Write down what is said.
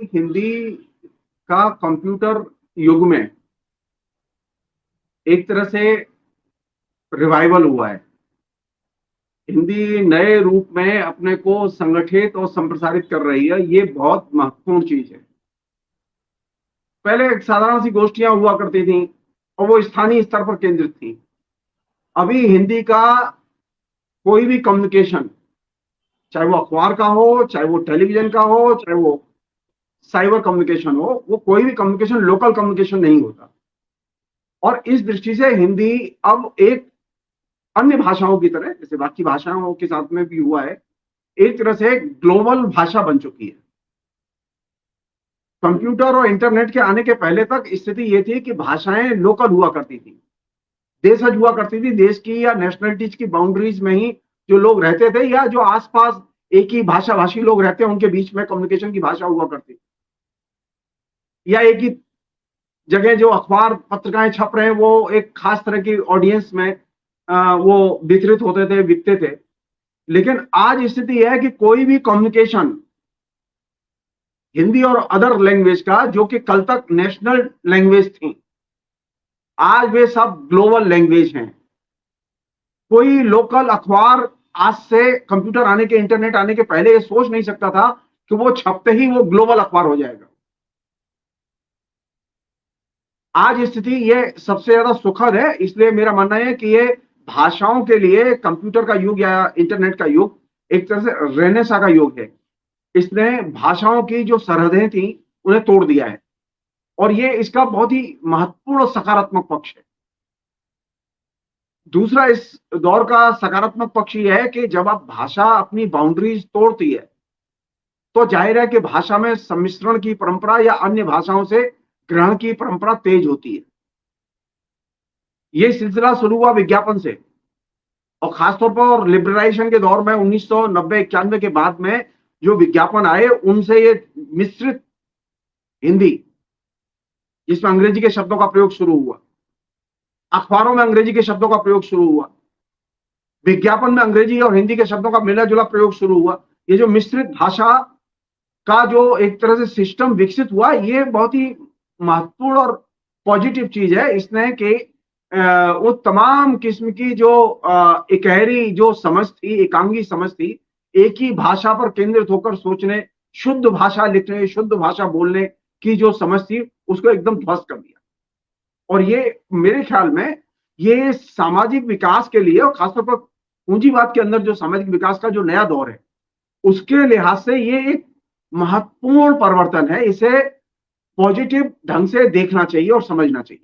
हिंदी का कंप्यूटर युग में एक तरह से रिवाइवल हुआ है। हिंदी नए रूप में अपने को संगठित और संप्रसारित कर रही है। ये बहुत महत्वपूर्ण चीज है। पहले एक साधारण सी गोष्ठियां हुआ करती थी और वो स्थानीय स्तर पर केंद्रित थी। अभी हिंदी का कोई भी कम्युनिकेशन, चाहे वो अखबार का हो, चाहे वो टेलीविजन का हो, चाहे वो साइबर कम्युनिकेशन हो, वो कोई भी कम्युनिकेशन लोकल कम्युनिकेशन नहीं होता। और इस दृष्टि से हिंदी अब एक अन्य भाषाओं की तरह, जैसे बाकी भाषाओं के साथ में भी हुआ है, एक तरह से ग्लोबल भाषा बन चुकी है। कंप्यूटर और इंटरनेट के आने के पहले तक स्थिति ये थी कि भाषाएं लोकल हुआ करती थी, देशज हुआ करती थी। देश की या नेशनलिटीज की बाउंड्रीज में ही जो लोग रहते थे या जो आसपास एक ही भाषा भाषी लोग रहते हैं, उनके बीच में कम्युनिकेशन की भाषा हुआ करती, या एक ही जगह जो अखबार पत्रिकाएं छप रहे हैं वो एक खास तरह की ऑडियंस में वो वितरित होते थे, बिकते थे। लेकिन आज स्थिति यह है कि कोई भी कम्युनिकेशन हिंदी और अदर लैंग्वेज का, जो कि कल तक नेशनल लैंग्वेज थी, आज वे सब ग्लोबल लैंग्वेज हैं। कोई लोकल अखबार आज से कंप्यूटर आने के, इंटरनेट आने के पहले ये सोच नहीं सकता था कि वो छपते ही वो ग्लोबल अखबार हो जाएगा। आज स्थिति ये सबसे ज्यादा सुखद है। इसलिए मेरा मानना है कि ये भाषाओं के लिए कंप्यूटर का युग या इंटरनेट का युग एक तरह से रेनेसा का युग है। इसने भाषाओं की जो सरहदें थी उन्हें तोड़ दिया है, और ये इसका बहुत ही महत्वपूर्ण सकारात्मक पक्ष है। दूसरा इस दौर का सकारात्मक पक्ष यह है कि जब आप भाषा अपनी बाउंड्रीज तोड़ती है तो जाहिर है कि भाषा में सम्मिश्रण की परंपरा या अन्य भाषाओं से ग्रहण की परंपरा तेज होती है। यह सिलसिला शुरू हुआ विज्ञापन से, और खासतौर पर लिबरलाइजेशन के दौर में 1990-91 के बाद में जो विज्ञापन आए, उनसे ये मिश्रित हिंदी, जिसमें अंग्रेजी के शब्दों का प्रयोग शुरू हुआ, अखबारों में अंग्रेजी के शब्दों का प्रयोग शुरू हुआ, विज्ञापन में अंग्रेजी और हिंदी के शब्दों का मिला जुला प्रयोग शुरू हुआ। ये जो मिश्रित भाषा का जो एक तरह से सिस्टम विकसित हुआ, ये बहुत ही महत्वपूर्ण और पॉजिटिव चीज है। इसने कि वो तमाम किस्म की जो इकहरी जो समझ थी, एकांगी समझ थी, एक ही भाषा पर केंद्रित होकर सोचने, शुद्ध भाषा लिखने, शुद्ध भाषा बोलने की जो समझ थी, उसको एकदम ध्वस्त कर दिया। और ये मेरे ख्याल में ये सामाजिक विकास के लिए, और खासतौर पर पूंजीवाद के अंदर जो सामाजिक विकास का जो नया दौर है, उसके लिहाज से ये एक महत्वपूर्ण परिवर्तन है। इसे पॉजिटिव ढंग से देखना चाहिए और समझना चाहिए।